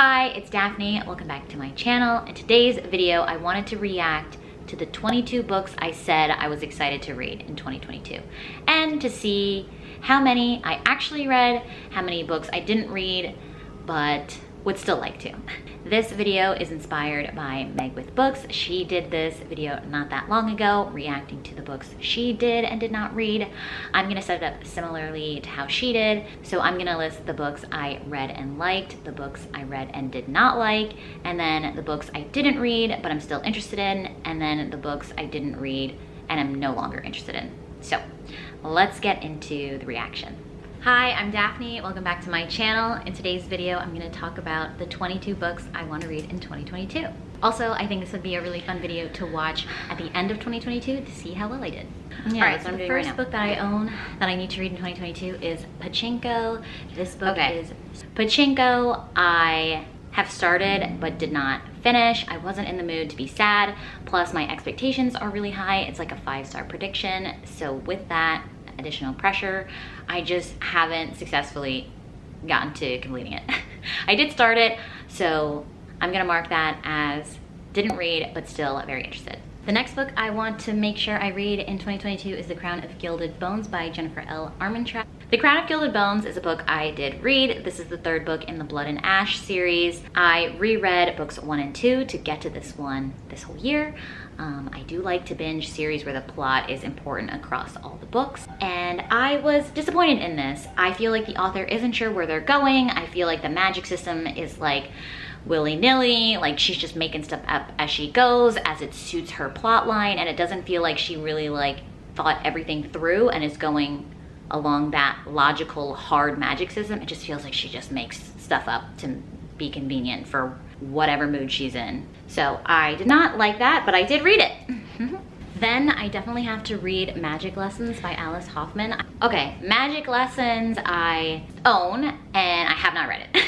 Hi, it's Daphne. Welcome back to my channel. In today's video, I wanted to react to the 22 books I said I was excited to read in 2022 and to see how many I actually read, how many books I didn't read, but would still like to. This video is inspired by Meg with Books. She did this video not that long ago, reacting to the books she did and did not read. I'm gonna set it up similarly to how she did. So I'm gonna list the books I read and liked, the books I read and did not like, and then the books I didn't read but I'm still interested in, and then the books I didn't read and I'm no longer interested in. So let's get into the reaction. Hi, I'm Daphne. Welcome back to my channel. In today's video, I'm going to talk about the 22 books I want to read in 2022. Also, I think this would be a really fun video to watch at the end of 2022 to see how well I did. Yeah, all right, so the first book that I own that I need to read in 2022 is Pachinko. This book is Pachinko. I have started but did not finish. I wasn't in the mood to be sad. Plus, my expectations are really high. It's like a 5-star prediction. So with that additional pressure, I just haven't successfully gotten to completing it. I did start it, so I'm gonna mark that as didn't read, but still very interested. The next book I want to make sure I read in 2022 is The Crown of Gilded Bones by Jennifer L. Armentrout. The Crown of Gilded Bones is a book I did read. This is the third book in the Blood and Ash series. I reread books 1 and 2 to get to this one this whole year. I do like to binge series where the plot is important across all the books, and I was disappointed in this. I feel like the author isn't sure where they're going. I feel like the magic system is like willy-nilly, like she's just making stuff up as she goes, as it suits her plot line, and it doesn't feel like she really like thought everything through and is going along that logical hard magic system. It just feels like she just makes stuff up to be convenient for whatever mood she's in. So I did not like that, but I did read it. Then I definitely have to read Magic Lessons by Alice Hoffman. Okay, Magic Lessons I own and I have not read it.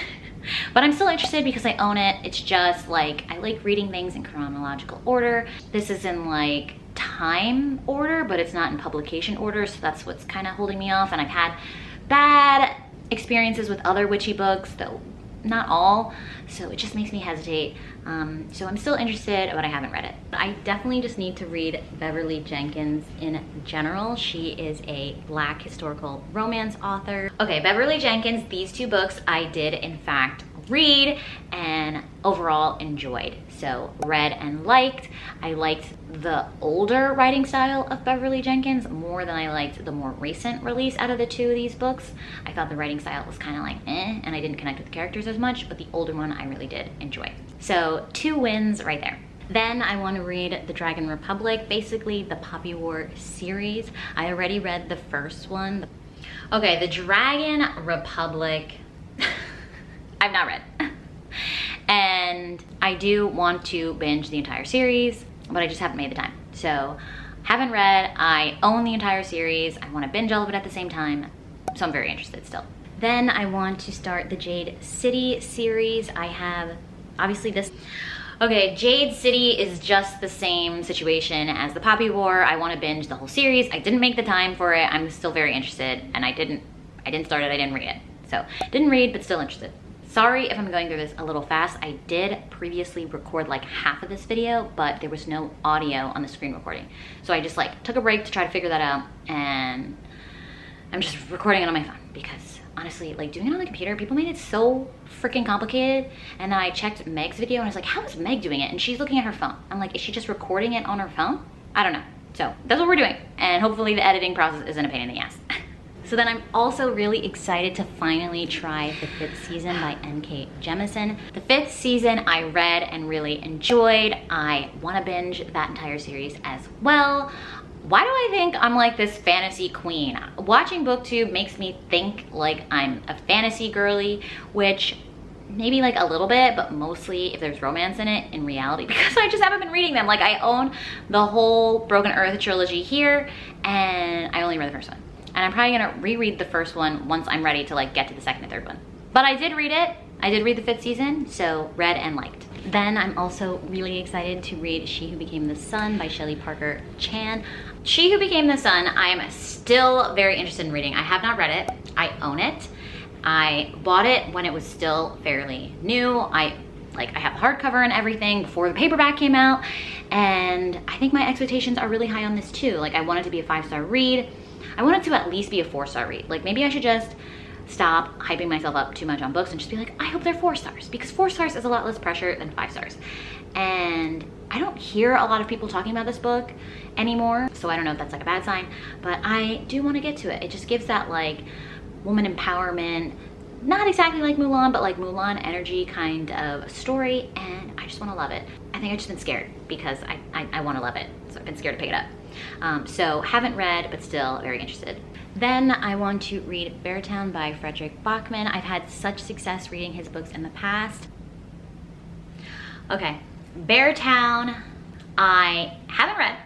But I'm still interested because I own it. It's just like, I like reading things in chronological order. This is in like time order, but it's not in publication order, so that's what's kind of holding me off. And I've had bad experiences with other witchy books, though not all, so it just makes me hesitate. So I'm still interested, but I haven't read it. I definitely just need to read Beverly Jenkins in general. She is a Black historical romance author. Okay, Beverly Jenkins, these two books I did in fact read and overall enjoyed. So read and liked. I liked the older writing style of Beverly Jenkins more than I liked the more recent release out of the two of these books. I thought the writing style was kind of like and I didn't connect with the characters as much, but the older one I really did enjoy. So 2 wins right there. Then I want to read The Dragon Republic, basically the Poppy War series. I already read the first one. Okay, The Dragon Republic, I've not read. And I do want to binge the entire series, but I just haven't made the time. So haven't read, I own the entire series. I want to binge all of it at the same time. So I'm very interested still. Then I want to start the Jade City series. I have obviously this. Okay, Jade City is just the same situation as the Poppy War. I want to binge the whole series. I didn't make the time for it. I'm still very interested, and I didn't start it, I didn't read it. So didn't read, but still interested. Sorry if I'm going through this a little fast. I did previously record like half of this video, but there was no audio on the screen recording. So I just like took a break to try to figure that out, and I'm just recording it on my phone because honestly, like doing it on the computer, people made it so freaking complicated. And then I checked Meg's video and I was like, how is Meg doing it? And she's looking at her phone. I'm like, is she just recording it on her phone? I don't know. So that's what we're doing. And hopefully the editing process isn't a pain in the ass. So then I'm also really excited to finally try the 5th season by N.K. Jemisin. The 5th season I read and really enjoyed. I want to binge that entire series as well. Why do I think I'm like this fantasy queen? Watching BookTube makes me think like I'm a fantasy girly, which maybe like a little bit, but mostly if there's romance in it in reality, because I just haven't been reading them. Like I own the whole Broken Earth trilogy here and I only read the first one. And I'm probably gonna reread the first one once I'm ready to like get to the second and third one. But I did read it. I did read the 5th season, so read and liked. Then I'm also really excited to read She Who Became the Sun by Shelley Parker Chan. She Who Became the Sun, I am still very interested in reading. I have not read it, I own it. I bought it when it was still fairly new. I have the hardcover and everything before the paperback came out, and I think my expectations are really high on this too. Like, I want it to be a 5-star read. I want it to at least be a 4-star read. Like, maybe I should just stop hyping myself up too much on books and just be like, I hope they're 4 stars, because 4 stars is a lot less pressure than 5 stars. And I don't hear a lot of people talking about this book anymore, so I don't know if that's like a bad sign, but I do want to get to it. It just gives that like woman empowerment, not exactly like Mulan, but like Mulan energy kind of story, and I just want to love it. I think I've just been scared because I want to love it, so I've been scared to pick it up. So haven't read, but still very interested. Then I want to read Beartown by Frederick Bachman. I've had such success reading his books in the past. Okay, Beartown, I haven't read.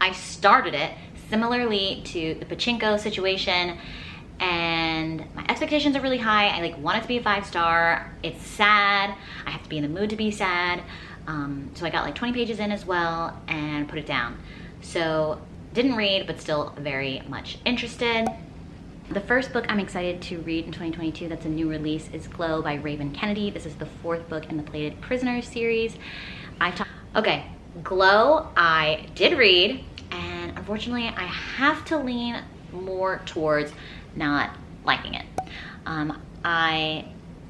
I started it similarly to the Pachinko situation, and my expectations are really high. I like want it to be a 5-star. It's sad. I have to be in the mood to be sad. So I got like 20 pages in as well and put it down. So didn't read, but still very much interested. The first book I'm excited to read in 2022 that's a new release is Glow by Raven Kennedy. This is the 4th book in the Plated Prisoners series. Okay, Glow I did read, and unfortunately I have to lean more towards not liking it. I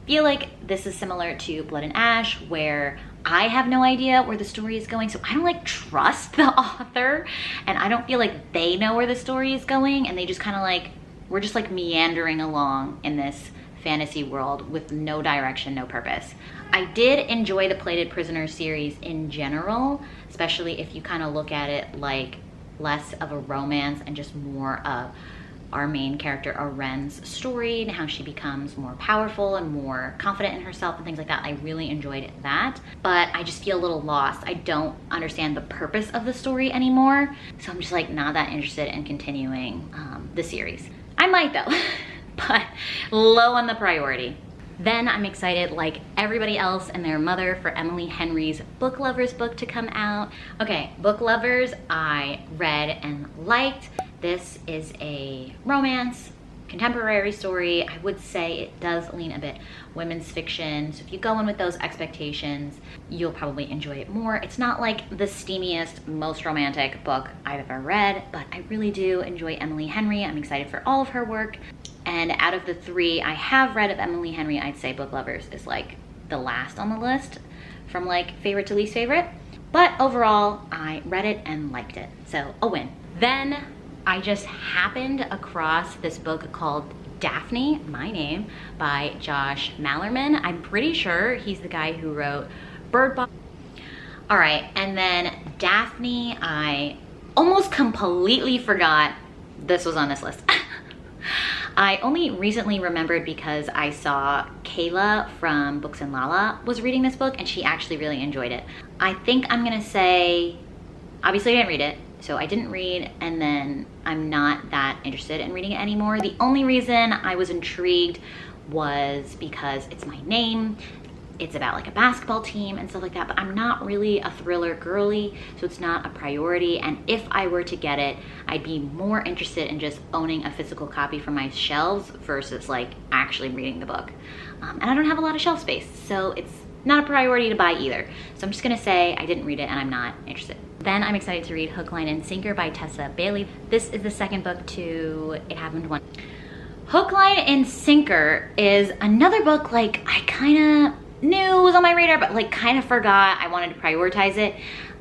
feel like this is similar to Blood and Ash, where I have no idea where the story is going, so I don't like trust the author, and I don't feel like they know where the story is going, and they just kind of like, we're just like meandering along in this fantasy world with no direction, no purpose. I did enjoy the Plated Prisoners series in general, especially if you kind of look at it like less of a romance and just more of our main character Aren's story and how she becomes more powerful and more confident in herself and things like that. I really enjoyed that, but I just feel a little lost. I don't understand the purpose of the story anymore, so I'm just like not that interested in continuing the series. I might though, but low on the priority. Then I'm excited, like everybody else and their mother, for Emily Henry's Book Lovers book to come out. Okay, Book Lovers I read and liked. This is a romance, contemporary story. I would say it does lean a bit women's fiction, so if you go in with those expectations, you'll probably enjoy it more. It's not like the steamiest, most romantic book I've ever read, but I really do enjoy Emily Henry. I'm excited for all of her work. And out of the 3 I have read of Emily Henry, I'd say Book Lovers is like the last on the list from like favorite to least favorite. But overall, I read it and liked it, so a win. Then I just happened across this book called Daphne My Name by Josh Malerman. I'm pretty sure he's the guy who wrote Bird Box. All right, and then Daphne, I almost completely forgot this was on this list. I only recently remembered because I saw Kayla from Books and Lala was reading this book, and she actually really enjoyed it. I think I'm gonna say, obviously I didn't read it, so I didn't read, and then I'm not that interested in reading it anymore. The only reason I was intrigued was because it's my name. It's about like a basketball team and stuff like that, but I'm not really a thriller girly, so it's not a priority. And if I were to get it, I'd be more interested in just owning a physical copy from my shelves versus like actually reading the book. And I don't have a lot of shelf space, so it's not a priority to buy either. So I'm just gonna say I didn't read it and I'm not interested. Then I'm excited to read Hook, Line, and Sinker by Tessa Bailey. This is the second book to It Happened One. Hook, Line, and Sinker is another book like I kinda knew it was on my radar, but like kind of forgot I wanted to prioritize it.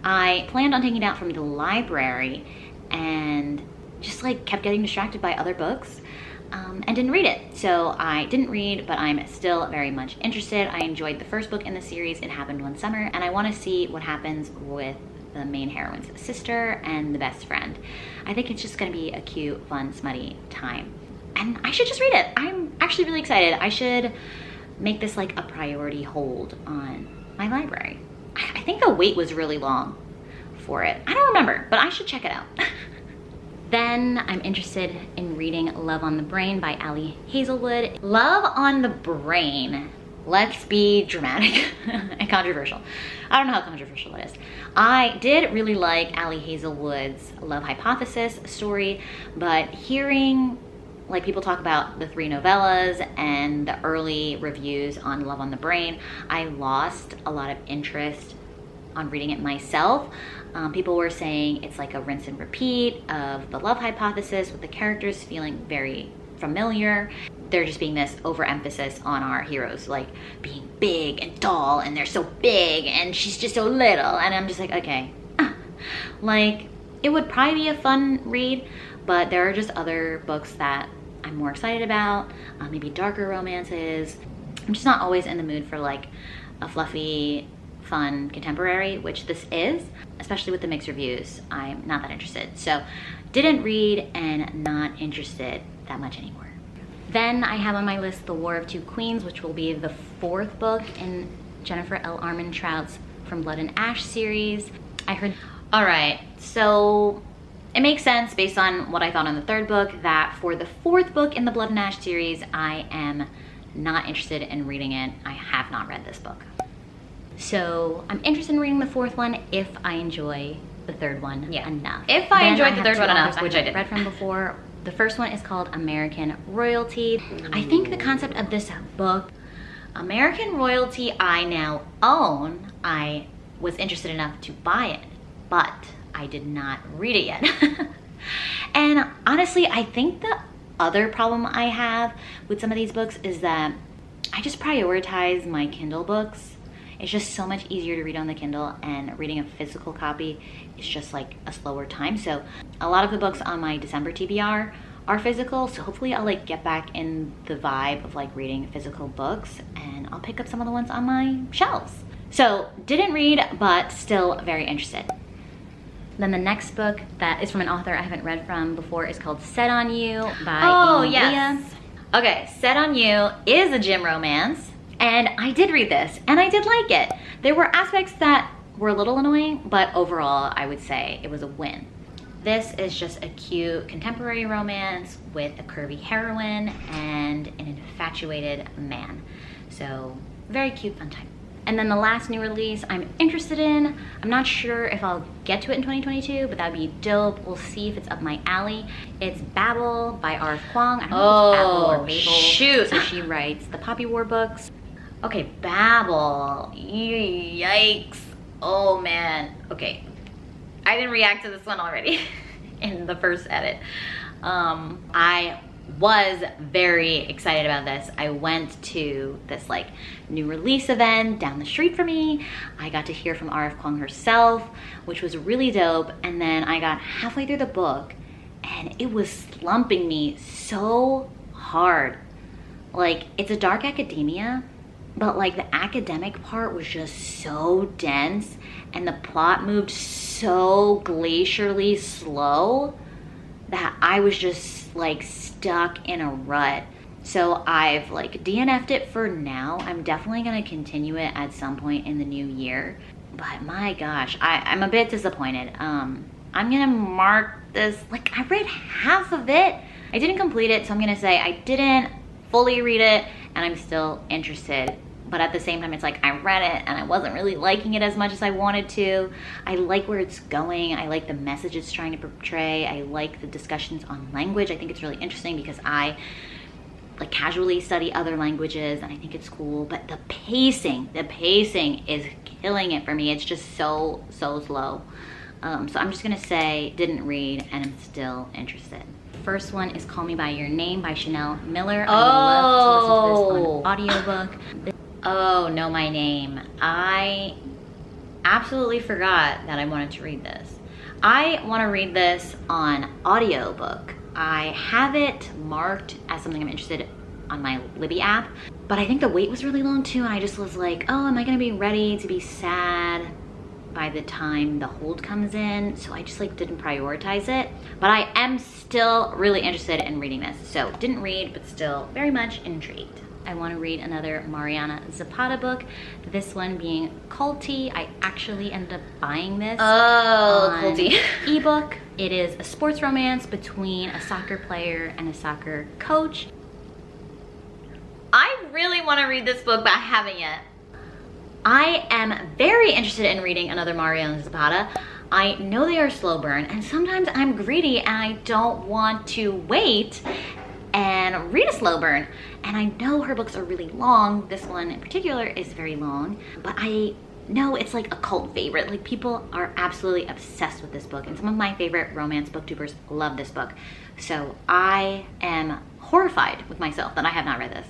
I planned on taking it out from the library and just like kept getting distracted by other books and didn't read it. So I didn't read, but I'm still very much interested. I enjoyed the first book in the series, It Happened One Summer, and I want to see what happens with the main heroine's sister and the best friend. I think it's just gonna be a cute, fun, smutty time. And I should just read it. I'm actually really excited. I should make this like a priority hold on my library. I think the wait was really long for it. I don't remember, but I should check it out. Then I'm interested in reading Love on the Brain by Ali Hazelwood. Love on the Brain, let's be dramatic and controversial. I don't know how controversial it is. I did really like Ali Hazelwood's Love Hypothesis story, but hearing like people talk about the 3 novellas and the early reviews on Love on the Brain, I lost a lot of interest on reading it myself. People were saying it's like a rinse and repeat of the love hypothesis, with the characters feeling very familiar. There just being this overemphasis on our heroes, like being big and tall, and they're so big and she's just so little. And I'm just like, okay, like it would probably be a fun read, but there are just other books that I'm more excited about, maybe darker romances. I'm just not always in the mood for like a fluffy, fun contemporary, which this is, especially with the mixed reviews. I'm not that interested. So didn't read and not interested that much anymore. Then I have on my list The War of Two Queens, which will be the 4th book in Jennifer L. Armentrout's From Blood and Ash series. I heard, all right, so it makes sense based on what I thought on the 3rd book that for the 4th book in the Blood and Ash series, I am not interested in reading it. I have not read this book. So I'm interested in reading the 4th one if I enjoy the 3rd one enough. If I enjoyed the 3rd one enough, which I did. Read from before. The first one is called American Royalty. I think the concept of this book, American Royalty, I now own. I was interested enough to buy it, but I did not read it yet. And honestly, I think the other problem I have with some of these books is that I just prioritize my Kindle books. It's just so much easier to read on the Kindle, and reading a physical copy is just like a slower time. So a lot of the books on my December TBR are physical, so hopefully I'll like get back in the vibe of like reading physical books, and I'll pick up some of the ones on my shelves. So didn't read, but still very interested. Then the next book that is from an author I haven't read from before is called Set on You by Amy Leah. Okay, Set on You is a gym romance. And I did read this, and I did like it. There were aspects that were a little annoying, but overall, I would say it was a win. This is just a cute contemporary romance with a curvy heroine and an infatuated man. So, very cute, fun time. And then the last new release I'm interested in, I'm not sure if I'll get to it in 2022, but that'd be dope. We'll see if it's up my alley. It's Babel by R.F. Kuang. I don't know if it's Babel or Babel. Shoot. So she writes the Poppy War books. Okay, Babel, yikes. Oh man, okay. I didn't react to this one already in the first edit. I was very excited about this. I went to this like new release event down the street from me. I got to hear from R.F. Kuang herself, which was really dope. And then I got halfway through the book and it was slumping me so hard. Like, it's a dark academia, but like the academic part was just so dense and the plot moved so glacially slow that I was just like stuck in a rut. So I've like DNF'd it for now. I'm definitely gonna continue it at some point in the new year. But my gosh, I'm a bit disappointed. I'm gonna mark this, like I read half of it. I didn't complete it, so I'm gonna say I didn't fully read it and I'm still interested. But at the same time, it's like I read it and I wasn't really liking it as much as I wanted to. I like where it's going. I like the message it's trying to portray. I like the discussions on language. I think it's really interesting because I like casually study other languages and I think it's cool. But the pacing is killing it for me. It's just so slow. So I'm just gonna say didn't read and I'm still interested. First one is Call Me By Your Name by Chanel Miller. I would love to listen to this on audiobook. Oh, Know My Name. I absolutely forgot that I wanted to read this. I want to read this on audiobook. I have it marked as something I'm interested on my Libby app, but I think the wait was really long too, and I just was like, oh, am I gonna be ready to be sad by the time the hold comes in? So I just like didn't prioritize it, but I am still really interested in reading this. So didn't read, but still very much intrigued. I want to read another Mariana Zapata book, this one being Culty. I actually ended up buying this on Culty ebook. It is a sports romance between a soccer player and a soccer coach. I really want to read this book, but I haven't yet. I am very interested in reading another Mariana Zapata. I know they are slow burn, and sometimes I'm greedy and I don't want to wait and read a slow burn. And I know her books are really long. This one in particular is very long, but I know it's like a cult favorite. Like, people are absolutely obsessed with this book, and some of my favorite romance booktubers love this book. So I am horrified with myself that I have not read this.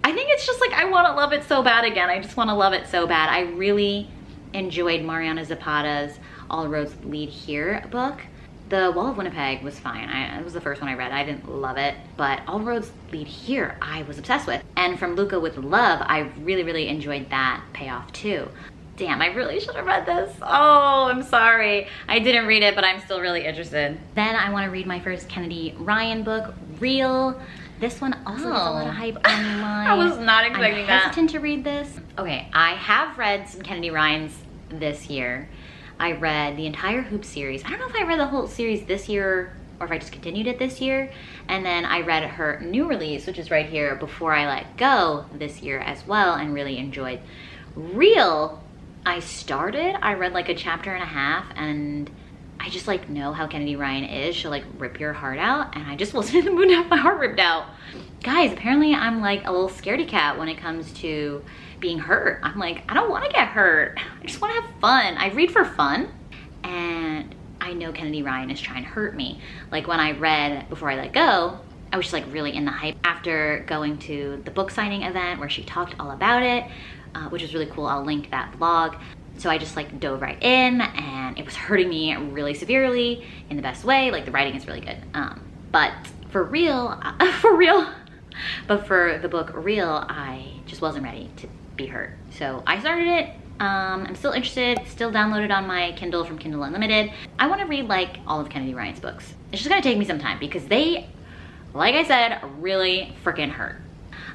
I think it's just like, I want to love it so bad again. I just want to love it so bad. I really enjoyed Mariana Zapata's All Roads Lead Here book. The Wall of Winnipeg was fine. It was the first one I read. I didn't love it, but All Roads Lead Here I was obsessed with. And From Luca with Love, I really enjoyed that payoff too. Damn, I really should have read this. Oh, I'm sorry. I didn't read it, but I'm still really interested. Then I want to read my first Kennedy Ryan book, Real. This one also gets a lot of hype online. I was not expecting that. I'm hesitant to read this. Okay, I have read some Kennedy Ryans this year. I read the entire Hoop series. I don't know if I read the whole series this year or if I just continued it this year. And then I read her new release, which is right here, Before I Let Go, this year as well, and really enjoyed. Real, I read like a chapter and a half, and I just like know how Kennedy Ryan is. She'll like rip your heart out, and I just wasn't in the mood to have my heart ripped out. Guys, apparently I'm like a little scaredy cat when it comes to being hurt. I'm like, I don't want to get hurt. I just want to have fun. I read for fun, and I know Kennedy Ryan is trying to hurt me. Like, when I read Before I Let Go, I was just like really in the hype after going to the book signing event where she talked all about it, which was really cool. I'll link that vlog. So I just like dove right in, and it was hurting me really severely in the best way. Like, the writing is really good. But for real, but for the book Real, I just wasn't ready to be hurt. So I started it. I'm still interested, still downloaded on my Kindle from Kindle Unlimited. I want to read like all of Kennedy Ryan's books. It's just gonna take me some time because they, like I said, really freaking hurt.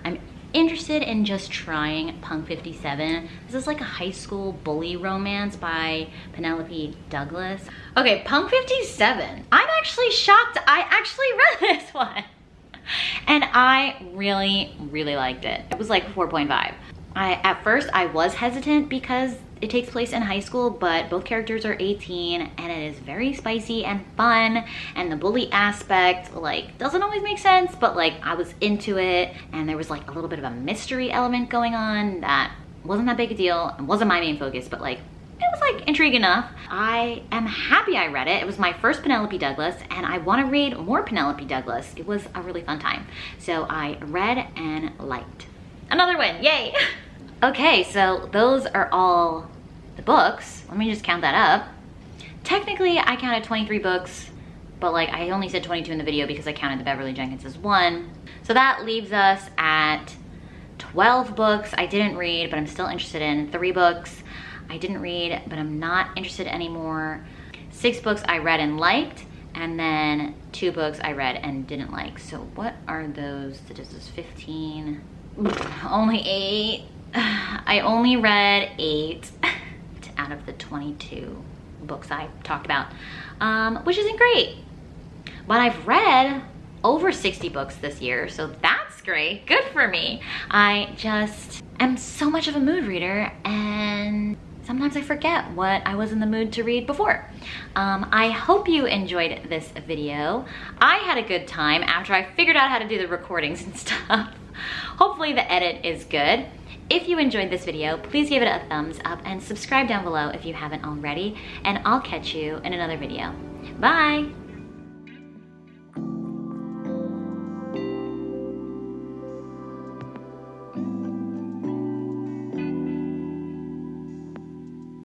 I'm interested in just trying Punk 57. This is like a high school bully romance by Penelope Douglas. Okay, Punk 57. I'm actually shocked I actually read this one. And I really liked it. It was like 4.5. At first I was hesitant because it takes place in high school, but both characters are 18 and it is very spicy and fun, and the bully aspect like doesn't always make sense, but like I was into it, and there was like a little bit of a mystery element going on that wasn't that big a deal and wasn't my main focus, but like it was like intriguing enough. I am happy I read it. It was my first Penelope Douglas, and I want to read more Penelope Douglas. It was a really fun time. So I read and liked. Another win, yay! Okay, so those are all the books. Let me just count that up. Technically, I counted 23 books, but like I only said 22 in the video because I counted the Beverly Jenkins as one. So that leaves us at 12 books I didn't read, but I'm still interested in. 3 books I didn't read, but I'm not interested anymore. 6 books I read and liked, and then 2 books I read and didn't like. So what are those? This is 15, only 8. I only read 8 out of the 22 books I talked about, which isn't great. But I've read over 60 books this year, so that's great. Good for me. I just am so much of a mood reader, and sometimes I forget what I was in the mood to read before. I hope you enjoyed this video. I had a good time after I figured out how to do the recordings and stuff. Hopefully the edit is good. If you enjoyed this video, please give it a thumbs up and subscribe down below if you haven't already, and I'll catch you in another video. Bye!